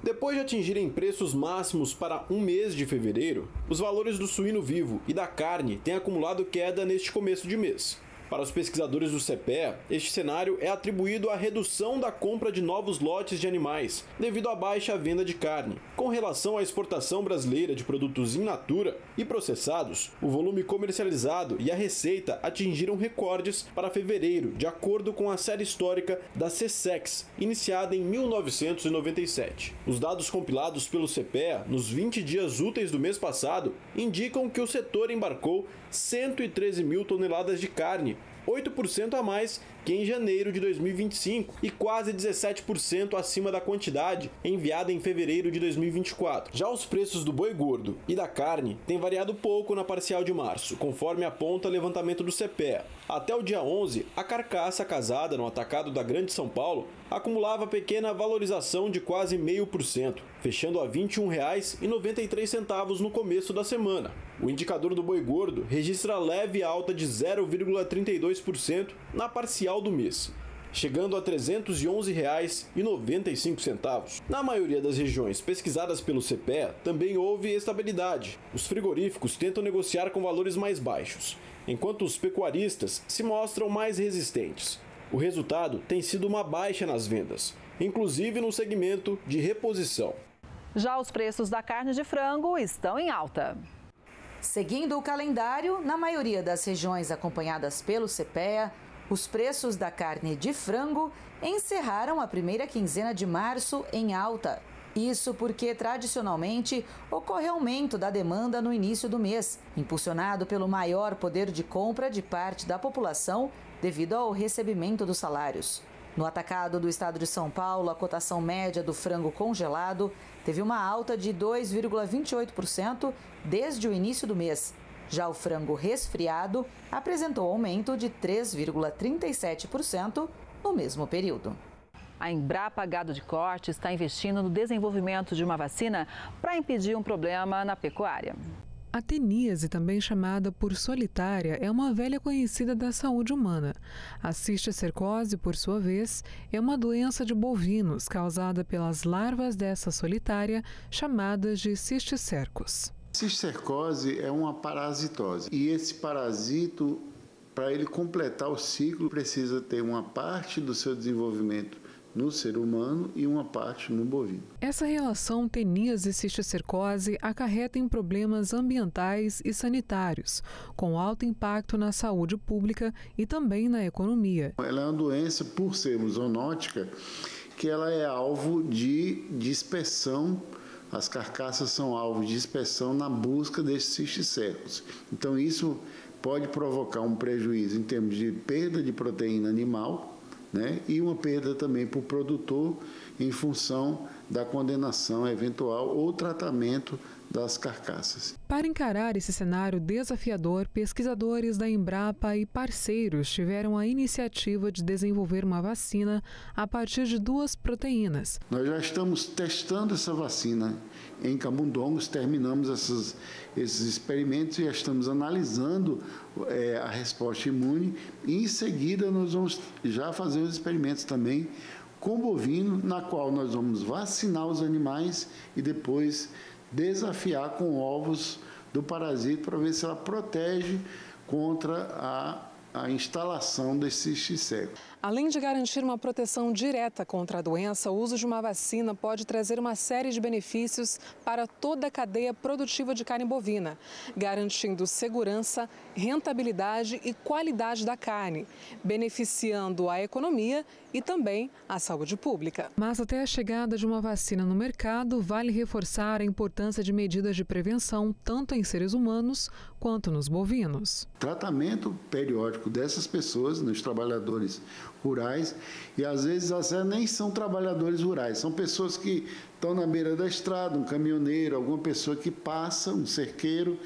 Depois de atingirem preços máximos para um mês de fevereiro, os valores do suíno vivo e da carne têm acumulado queda neste começo de mês. Para os pesquisadores do CPEA, este cenário é atribuído à redução da compra de novos lotes de animais, devido à baixa venda de carne. Com relação à exportação brasileira de produtos in natura e processados, o volume comercializado e a receita atingiram recordes para fevereiro, de acordo com a série histórica da CSEX, iniciada em 1997. Os dados compilados pelo CPEA nos 20 dias úteis do mês passado indicam que o setor embarcou 113 mil toneladas de carne, 8% a mais que em janeiro de 2025 e quase 17% acima da quantidade enviada em fevereiro de 2024. Já os preços do boi gordo e da carne têm variado pouco na parcial de março, conforme aponta o levantamento do CPEA. Até o dia 11, a carcaça casada no atacado da Grande São Paulo acumulava pequena valorização de quase 0,5%, fechando a R$ 21,93 no começo da semana. O indicador do boi gordo registra leve alta de 0,32% na parcial do mês, chegando a R$ 311,95. Na maioria das regiões pesquisadas pelo CPEA, também houve estabilidade. Os frigoríficos tentam negociar com valores mais baixos, enquanto os pecuaristas se mostram mais resistentes. O resultado tem sido uma baixa nas vendas, inclusive no segmento de reposição. Já os preços da carne de frango estão em alta. Seguindo o calendário, na maioria das regiões acompanhadas pelo CPEA, os preços da carne de frango encerraram a primeira quinzena de março em alta. Isso porque, tradicionalmente, ocorre aumento da demanda no início do mês, impulsionado pelo maior poder de compra de parte da população devido ao recebimento dos salários. No atacado do estado de São Paulo, a cotação média do frango congelado teve uma alta de 2,28% desde o início do mês. Já o frango resfriado apresentou aumento de 3,37% no mesmo período. A Embrapa Gado de Corte está investindo no desenvolvimento de uma vacina para impedir um problema na pecuária. A teníase, também chamada por solitária, é uma velha conhecida da saúde humana. A cisticercose, por sua vez, é uma doença de bovinos causada pelas larvas dessa solitária, chamadas de cisticercos. Cisticercose é uma parasitose e esse parasito, para ele completar o ciclo, precisa ter uma parte do seu desenvolvimento no ser humano e uma parte no bovino. Essa relação teníase e cisticercose acarreta em problemas ambientais e sanitários, com alto impacto na saúde pública e também na economia. Ela é uma doença, por ser zoonótica, que ela é alvo de dispersão. As carcaças são alvo de dispersão na busca desses cisticercos. Então isso pode provocar um prejuízo em termos de perda de proteína animal, né? E uma perda também para o produtor em função da condenação eventual ou tratamento das carcaças. Para encarar esse cenário desafiador, pesquisadores da Embrapa e parceiros tiveram a iniciativa de desenvolver uma vacina a partir de 2 proteínas. Nós já estamos testando essa vacina em camundongos, terminamos esses experimentos e já estamos analisando a resposta imune e em seguida nós vamos já fazer os experimentos também com bovino, na qual nós vamos vacinar os animais e depois desafiar com ovos do parasita para ver se ela protege contra a instalação desse cisticerco. Além de garantir uma proteção direta contra a doença, o uso de uma vacina pode trazer uma série de benefícios para toda a cadeia produtiva de carne bovina, garantindo segurança, rentabilidade e qualidade da carne, beneficiando a economia e também a saúde pública. Mas até a chegada de uma vacina no mercado, vale reforçar a importância de medidas de prevenção, tanto em seres humanos quanto nos bovinos. Tratamento periódico dessas pessoas, nos trabalhadores rurais, e às vezes até nem são trabalhadores rurais, são pessoas que estão na beira da estrada, um caminhoneiro, alguma pessoa que passa, um cerqueiro,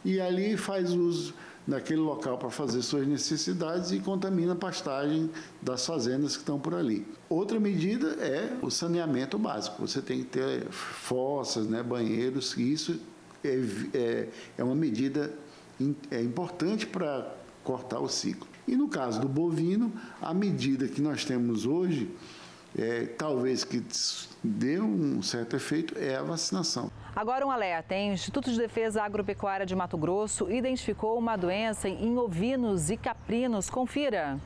e ali faz uso daquele local para fazer suas necessidades e contamina a pastagem das fazendas que estão por ali. Outra medida é o saneamento básico, você tem que ter fossas, né, banheiros, e isso é uma medida importante para cortar o ciclo. E no caso do bovino, a medida que nós temos hoje, talvez que dê um certo efeito, é a vacinação. Agora um alerta, hein? O Instituto de Defesa Agropecuária de Mato Grosso identificou uma doença em ovinos e caprinos. Confira.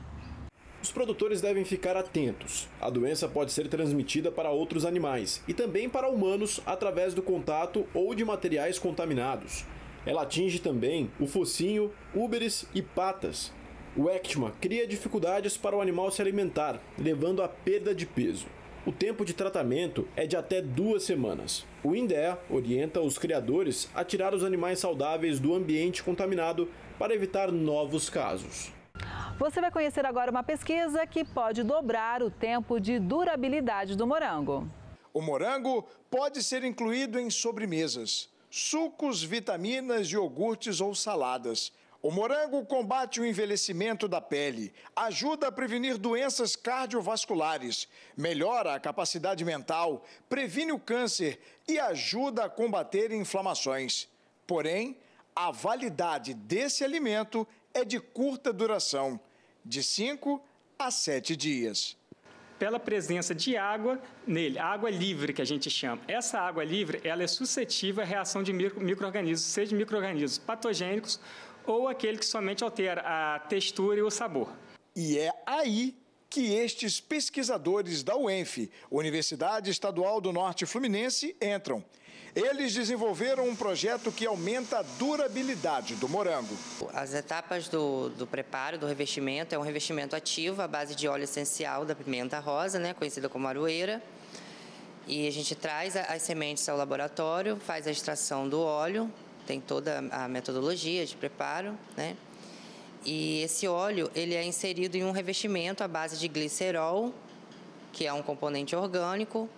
Os produtores devem ficar atentos. A doença pode ser transmitida para outros animais e também para humanos através do contato ou de materiais contaminados. Ela atinge também o focinho, úberes e patas. O ectma cria dificuldades para o animal se alimentar, levando à perda de peso. O tempo de tratamento é de até 2 semanas. O INDEA orienta os criadores a tirar os animais saudáveis do ambiente contaminado para evitar novos casos. Você vai conhecer agora uma pesquisa que pode dobrar o tempo de durabilidade do morango. O morango pode ser incluído em sobremesas, sucos, vitaminas, iogurtes ou saladas. O morango combate o envelhecimento da pele, ajuda a prevenir doenças cardiovasculares, melhora a capacidade mental, previne o câncer e ajuda a combater inflamações. Porém, a validade desse alimento é de curta duração, de 5 a 7 dias. Pela presença de água nele, água livre que a gente chama. Essa água livre, ela é suscetível à reação de micro-organismos, seja micro-organismos patogênicos ou aquele que somente altera a textura e o sabor. E é aí que estes pesquisadores da UENF, Universidade Estadual do Norte Fluminense, entram. Eles desenvolveram um projeto que aumenta a durabilidade do morango. As etapas do preparo, do revestimento, é um revestimento ativo à base de óleo essencial da pimenta rosa, né, conhecida como aroeira. E a gente traz as sementes ao laboratório, faz a extração do óleo, tem toda a metodologia de preparo, né? E esse óleo ele é inserido em um revestimento à base de glicerol, que é um componente orgânico,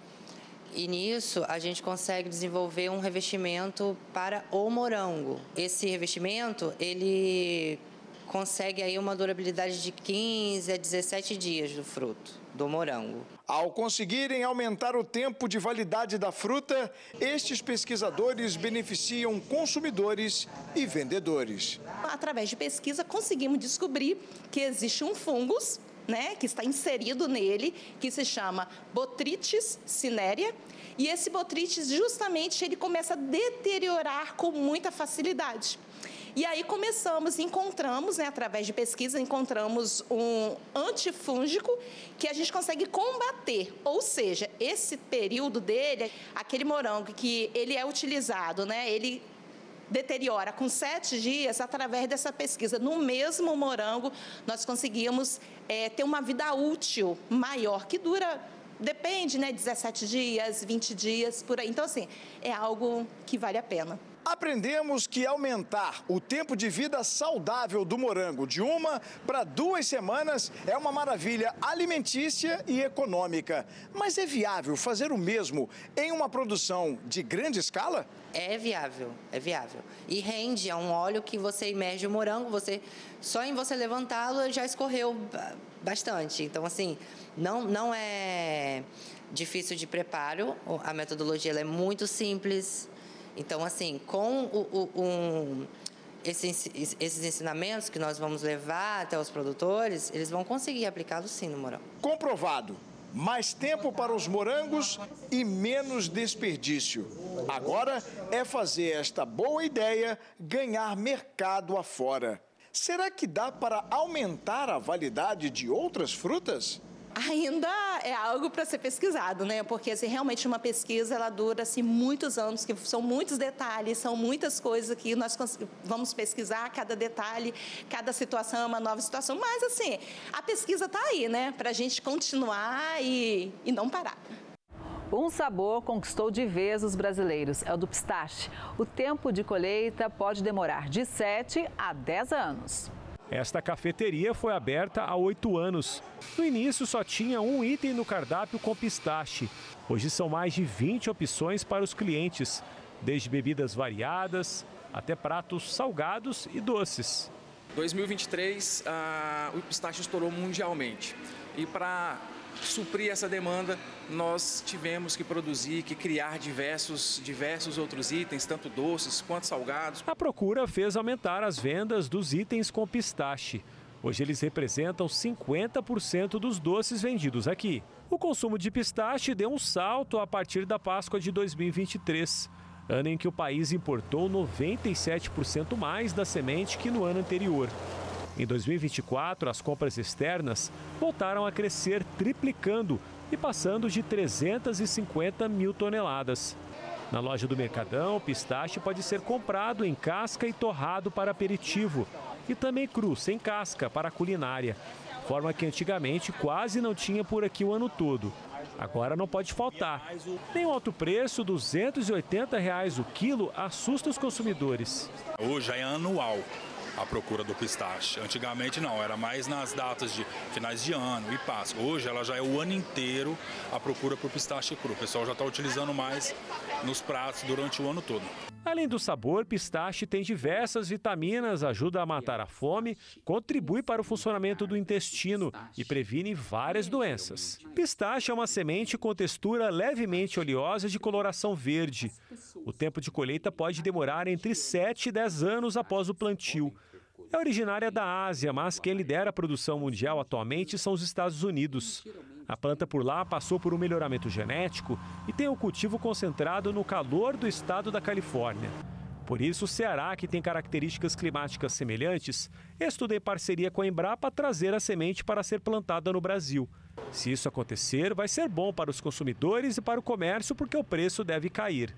E nisso a gente consegue desenvolver um revestimento para o morango. Esse revestimento, ele consegue aí uma durabilidade de 15 a 17 dias do fruto, do morango. Ao conseguirem aumentar o tempo de validade da fruta, estes pesquisadores beneficiam consumidores e vendedores. Através de pesquisa, conseguimos descobrir que existe um fungus, né, que está inserido nele, que se chama Botrytis cinerea, e esse Botrytis, justamente, ele começa a deteriorar com muita facilidade. E aí encontramos, né, através de pesquisa, encontramos um antifúngico que a gente consegue combater. Ou seja, esse período dele, aquele morango que ele é utilizado, né, ele deteriora com 7 dias, através dessa pesquisa. No mesmo morango, nós conseguimos ter uma vida útil maior, que dura, depende, né, 17 dias, 20 dias, por aí. Então, assim, é algo que vale a pena. Aprendemos que aumentar o tempo de vida saudável do morango de 1 para 2 semanas é uma maravilha alimentícia e econômica. Mas é viável fazer o mesmo em uma produção de grande escala? É viável. E rende, é um óleo que você imerge o morango, só em você levantá-lo já escorreu bastante. Então, assim, não é difícil de preparo, a metodologia ela é muito simples. Então, assim, com esses ensinamentos que nós vamos levar até os produtores, eles vão conseguir aplicá-los sim no morango. Comprovado. Mais tempo para os morangos e menos desperdício. Agora é fazer esta boa ideia ganhar mercado afora. Será que dá para aumentar a validade de outras frutas? Ainda é algo para ser pesquisado, né? Porque assim, realmente uma pesquisa ela dura assim, muitos anos, que são muitos detalhes, são muitas coisas que nós vamos pesquisar, cada detalhe, cada situação é uma nova situação. Mas assim, a pesquisa está aí, né? Para a gente continuar e não parar. Um sabor conquistou de vez os brasileiros, é o do pistache. O tempo de colheita pode demorar de 7 a 10 anos. Esta cafeteria foi aberta há 8 anos. No início só tinha um item no cardápio com pistache. Hoje são mais de 20 opções para os clientes, desde bebidas variadas até pratos salgados e doces. Em 2023, o pistache estourou mundialmente. E para suprir essa demanda, nós tivemos que produzir, que criar diversos outros itens, tanto doces quanto salgados. A procura fez aumentar as vendas dos itens com pistache. Hoje eles representam 50% dos doces vendidos aqui. O consumo de pistache deu um salto a partir da Páscoa de 2023, ano em que o país importou 97% mais da semente que no ano anterior. Em 2024, as compras externas voltaram a crescer, triplicando e passando de 350 mil toneladas. Na loja do Mercadão, o pistache pode ser comprado em casca e torrado para aperitivo e também cru, sem casca, para culinária, forma que antigamente quase não tinha por aqui o ano todo. Agora não pode faltar. Nem o alto preço, R$ 280 o quilo, assusta os consumidores. Hoje é anual a procura do pistache. Antigamente não, era mais nas datas de finais de ano e Páscoa. Hoje ela já é o ano inteiro a procura por pistache cru. O pessoal já está utilizando mais nos pratos durante o ano todo. Além do sabor, pistache tem diversas vitaminas, ajuda a matar a fome, contribui para o funcionamento do intestino e previne várias doenças. Pistache é uma semente com textura levemente oleosa de coloração verde. O tempo de colheita pode demorar entre 7 e 10 anos após o plantio. É originária da Ásia, mas quem lidera a produção mundial atualmente são os Estados Unidos. A planta por lá passou por um melhoramento genético e tem o cultivo concentrado no calor do estado da Califórnia. Por isso, o Ceará, que tem características climáticas semelhantes, estuda em parceria com a Embrapa trazer a semente para ser plantada no Brasil. Se isso acontecer, vai ser bom para os consumidores e para o comércio, porque o preço deve cair.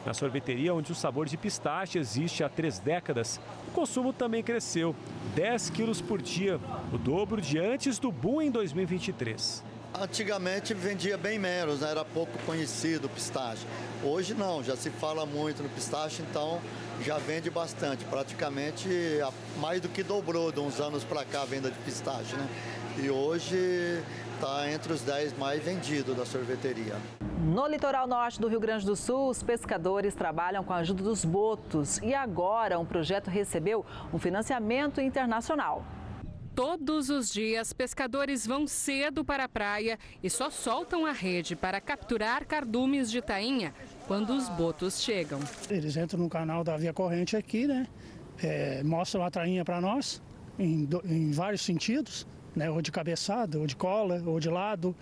Na sorveteria, onde o sabor de pistache existe há 3 décadas, o consumo também cresceu, 10 quilos por dia, o dobro de antes do boom em 2023. Antigamente vendia bem menos, né? Era pouco conhecido o pistache. Hoje não, já se fala muito no pistache, então já vende bastante. Praticamente mais do que dobrou de uns anos para cá a venda de pistache, né? E hoje está entre os 10 mais vendidos da sorveteria. No litoral norte do Rio Grande do Sul, os pescadores trabalham com a ajuda dos botos e agora um projeto recebeu um financiamento internacional. Todos os dias, pescadores vão cedo para a praia e só soltam a rede para capturar cardumes de tainha quando os botos chegam. Eles entram no canal da Via Corrente aqui, né? Mostram a tainha para nós em vários sentidos, né? Ou de cabeçada, ou de cola, ou de lado,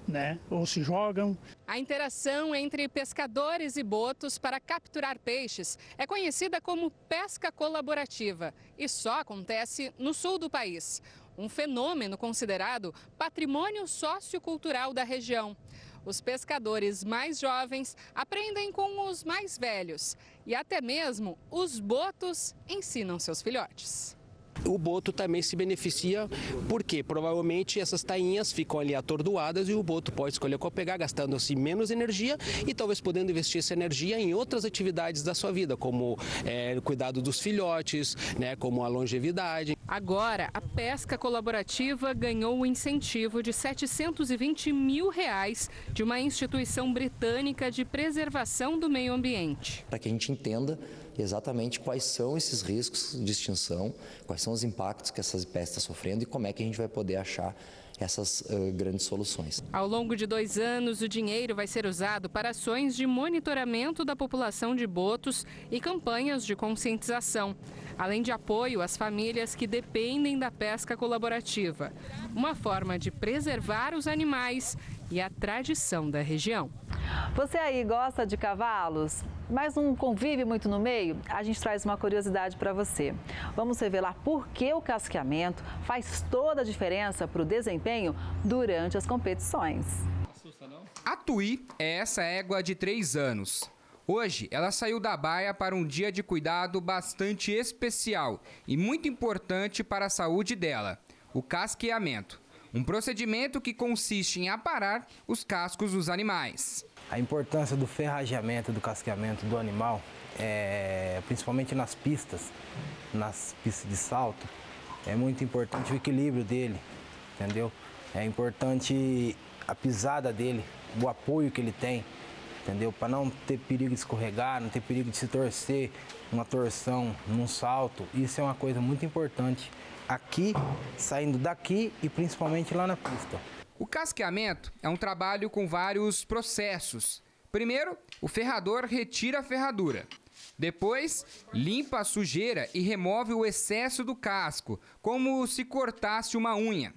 né? Ou se jogam. A interação entre pescadores e botos para capturar peixes é conhecida como pesca colaborativa e só acontece no sul do país. Um fenômeno considerado patrimônio sociocultural da região. Os pescadores mais jovens aprendem com os mais velhos e até mesmo os botos ensinam seus filhotes. O boto também se beneficia porque provavelmente essas tainhas ficam ali atordoadas e o boto pode escolher qual pegar, gastando-se menos energia e talvez podendo investir essa energia em outras atividades da sua vida, como cuidado dos filhotes, né, como a longevidade. Agora, a pesca colaborativa ganhou o incentivo de R$720 mil de uma instituição britânica de preservação do meio ambiente. Para que a gente entenda exatamente quais são esses riscos de extinção, quais são os impactos que essa espécie está sofrendo e como é que a gente vai poder achar essas grandes soluções. Ao longo de 2 anos, o dinheiro vai ser usado para ações de monitoramento da população de botos e campanhas de conscientização, além de apoio às famílias que dependem da pesca colaborativa, uma forma de preservar os animais e a tradição da região. Você aí gosta de cavalos, mas não convive muito no meio? A gente traz uma curiosidade para você. Vamos revelar por que o casqueamento faz toda a diferença para o desempenho durante as competições. A Tui é essa égua de 3 anos. Hoje, ela saiu da baia para um dia de cuidado bastante especial e muito importante para a saúde dela, o casqueamento. Um procedimento que consiste em aparar os cascos dos animais. A importância do ferrageamento, do casqueamento do animal, principalmente nas pistas de salto, é muito importante o equilíbrio dele, entendeu? É importante a pisada dele, o apoio que ele tem, entendeu? Para não ter perigo de escorregar, não ter perigo de se torcer, uma torção num salto. Isso é uma coisa muito importante aqui, saindo daqui e principalmente lá na pista. O casqueamento é um trabalho com vários processos. Primeiro, o ferrador retira a ferradura. Depois, limpa a sujeira e remove o excesso do casco, como se cortasse uma unha.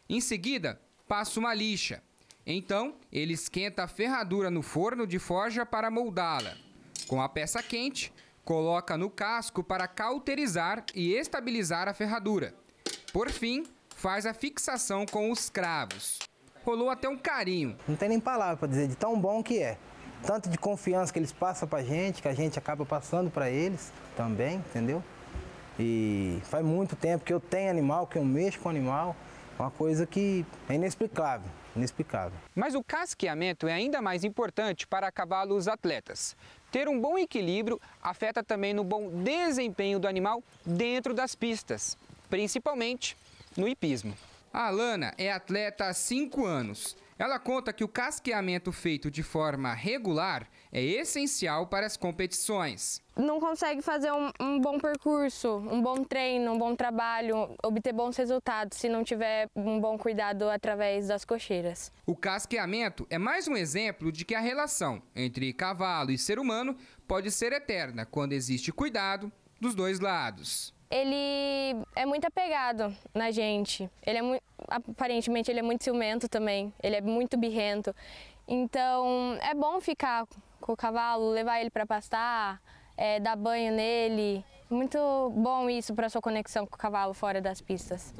Em seguida, passa uma lixa. Então, ele esquenta a ferradura no forno de forja para moldá-la. Com a peça quente, coloca no casco para cauterizar e estabilizar a ferradura. Por fim, faz a fixação com os cravos. Rolou até um carinho. Não tem nem palavra para dizer de tão bom que é. Tanto de confiança que eles passam pra gente, que a gente acaba passando para eles também, entendeu? E faz muito tempo que eu tenho animal, que eu mexo com animal. Uma coisa que é inexplicável, inexplicável. Mas o casqueamento é ainda mais importante para cavalos atletas. Ter um bom equilíbrio afeta também no bom desempenho do animal dentro das pistas, principalmente no hipismo. A Alana é atleta há 5 anos. Ela conta que o casqueamento feito de forma regular é essencial para as competições. Não consegue fazer um bom percurso, um bom treino, um bom trabalho, obter bons resultados se não tiver um bom cuidado através das cocheiras. O casqueamento é mais um exemplo de que a relação entre cavalo e ser humano pode ser eterna quando existe cuidado dos dois lados. Ele é muito apegado na gente, aparentemente ele é muito ciumento também, ele é muito birrento. Então é bom ficar com o cavalo, levar ele para pastar, dar banho nele. Muito bom isso para sua conexão com o cavalo fora das pistas.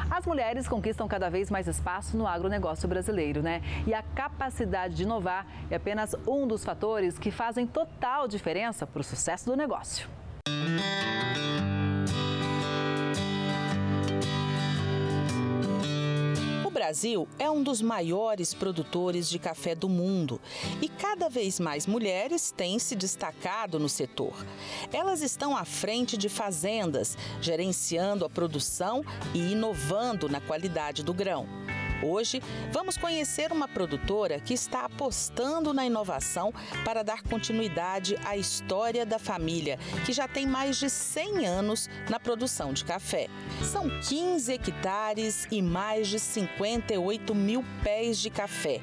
As mulheres conquistam cada vez mais espaço no agronegócio brasileiro, né? E a capacidade de inovar é apenas um dos fatores que fazem total diferença para o sucesso do negócio. Brasil é um dos maiores produtores de café do mundo e cada vez mais mulheres têm se destacado no setor. Elas estão à frente de fazendas, gerenciando a produção e inovando na qualidade do grão. Hoje, vamos conhecer uma produtora que está apostando na inovação para dar continuidade à história da família, que já tem mais de 100 anos na produção de café. São 15 hectares e mais de 58 mil pés de café.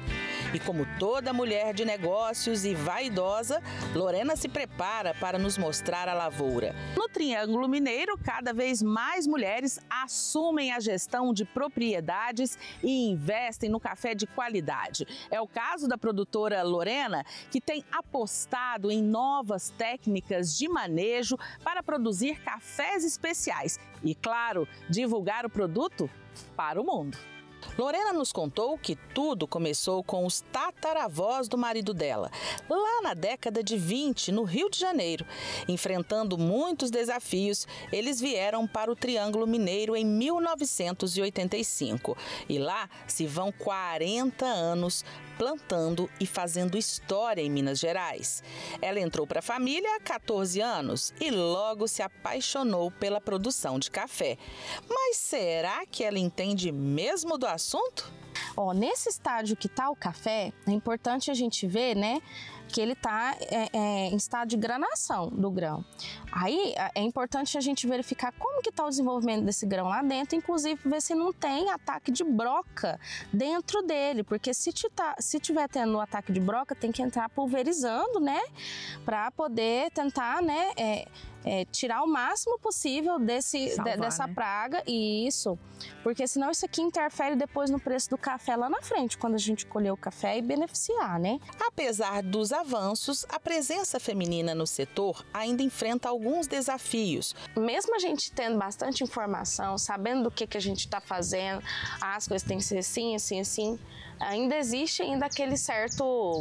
E como toda mulher de negócios e vaidosa, Lorena se prepara para nos mostrar a lavoura. No Triângulo Mineiro, cada vez mais mulheres assumem a gestão de propriedades e investem no café de qualidade. É o caso da produtora Lorena, que tem apostado em novas técnicas de manejo para produzir cafés especiais e, claro, divulgar o produto para o mundo. Lorena nos contou que tudo começou com os tataravós do marido dela, lá na década de 20, no Rio de Janeiro. Enfrentando muitos desafios, eles vieram para o Triângulo Mineiro em 1985. E lá se vão 40 anos plantando e fazendo história em Minas Gerais. Ela entrou para a família há 14 anos e logo se apaixonou pela produção de café. Mas será que ela entende mesmo do assunto? Nesse estágio que está o café, é importante a gente ver, né, que ele está em estado de granação do grão. Aí é importante a gente verificar como que está o desenvolvimento desse grão lá dentro, inclusive ver se não tem ataque de broca dentro dele, porque se tiver tendo um ataque de broca, tem que entrar pulverizando, né, para poder tentar, né, tirar o máximo possível dessa praga, e isso, porque senão isso aqui interfere depois no preço do café lá na frente, quando a gente colher o café e beneficiar, né? Apesar dos avanços, a presença feminina no setor ainda enfrenta alguns desafios. Mesmo a gente tendo bastante informação, sabendo do que a gente está fazendo, as coisas têm que ser assim, assim, assim, ainda existe aquele certo...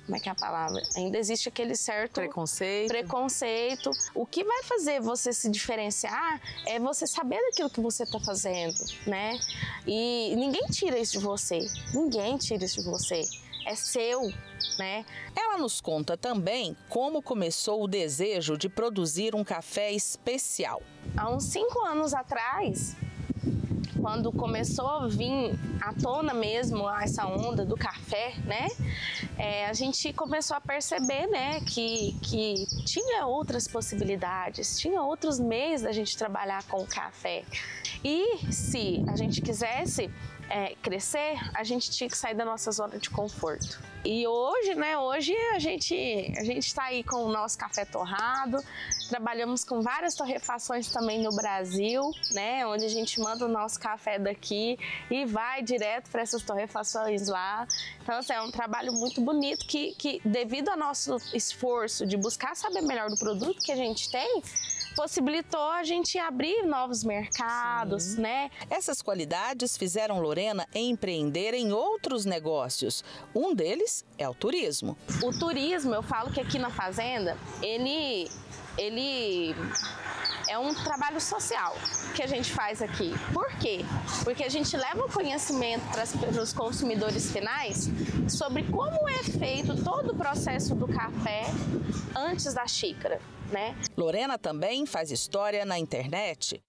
Como é que é a palavra? Ainda existe aquele certo preconceito. O que vai fazer você se diferenciar é você saber daquilo que você está fazendo, né? E ninguém tira isso de você. Ninguém tira isso de você. É seu, né? Ela nos conta também como começou o desejo de produzir um café especial. Há uns 5 anos atrás, quando começou a vir à tona mesmo essa onda do café, né? A gente começou a perceber, né, que tinha outras possibilidades, tinha outros meios da gente trabalhar com o café. E se a gente quisesse crescer, a gente tinha que sair da nossa zona de conforto. E hoje, né, a gente está aí com o nosso café torrado, trabalhamos com várias torrefações também no Brasil, né, onde a gente manda o nosso café daqui e vai direto para essas torrefações lá. Então, assim, é um trabalho muito bonito que devido ao nosso esforço de buscar saber melhor do produto que a gente tem, possibilitou a gente abrir novos mercados, né? Essas qualidades fizeram Lorena empreender em outros negócios. Um deles é o turismo. O turismo, eu falo que aqui na fazenda, ele é um trabalho social que a gente faz aqui. Por quê? Porque a gente leva o conhecimento para os consumidores finais sobre como é feito todo o processo do café antes da xícara, né? Lorena também faz história na internet.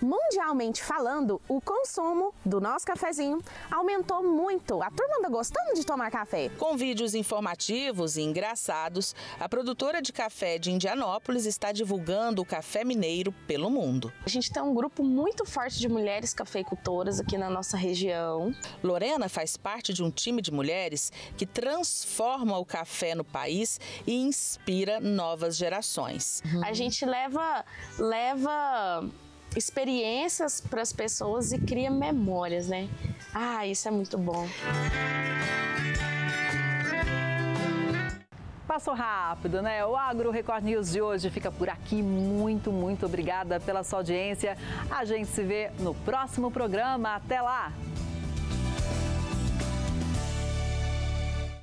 Mundialmente falando, o consumo do nosso cafezinho aumentou muito. A turma anda gostando de tomar café. Com vídeos informativos e engraçados, a produtora de café de Indianópolis está divulgando o café mineiro pelo mundo. A gente tem um grupo muito forte de mulheres cafeicultoras aqui na nossa região. Lorena faz parte de um time de mulheres que transforma o café no país e inspira novas gerações. A gente leva experiências para as pessoas e cria memórias, né? Isso é muito bom. Passou rápido, né? O Agro Record News de hoje fica por aqui. Muito obrigada pela sua audiência. A gente se vê no próximo programa. Até lá!